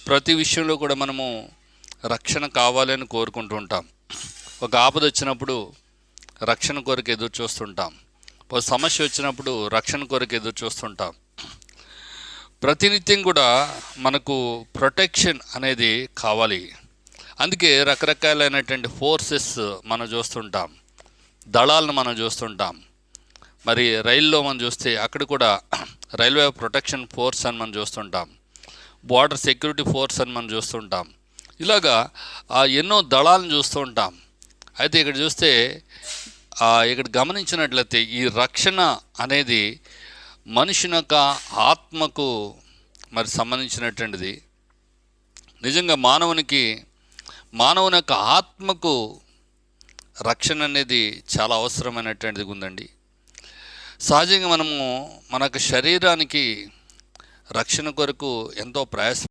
ప్రతి విషయంలో కూడా మనము రక్షణ కావాలని కోరుకుంటూ ఉంటాం. ఒక ఆపద వచ్చినప్పుడు రక్షణ కొరకు ఎదురు చూస్తుంటాం. ఒక సమస్య వచ్చినప్పుడు రక్షణ కొరకు ఎదురు చూస్తుంటాం. ప్రతినిత్యం కూడా మనకు ప్రొటెక్షన్ అనేది కావాలి. అందుకే రకరకాలైనటువంటి ఫోర్సెస్ మనం చూస్తుంటాం, దళాలను మనం చూస్తుంటాం. మరి రైల్లో మనం చూస్తే అక్కడ కూడా రైల్వే ప్రొటెక్షన్ ఫోర్స్ అని మనం చూస్తుంటాం, బార్డర్ సెక్యూరిటీ ఫోర్స్ అని మనం చూస్తుంటాం. ఇలాగా ఎన్నో దళాలను చూస్తూ ఉంటాం. అయితే ఇక్కడ చూస్తే ఇక్కడ గమనించినట్లయితే ఈ రక్షణ అనేది మనుషుని యొక్క ఆత్మకు మరి సంబంధించినటువంటిది. నిజంగా మానవుని యొక్క ఆత్మకు రక్షణ అనేది చాలా అవసరమైనటువంటిది ఉందండి. సహజంగా మనము మన యొక్క శరీరానికి రక్షణ కొరకు ఎంతో ప్రయాస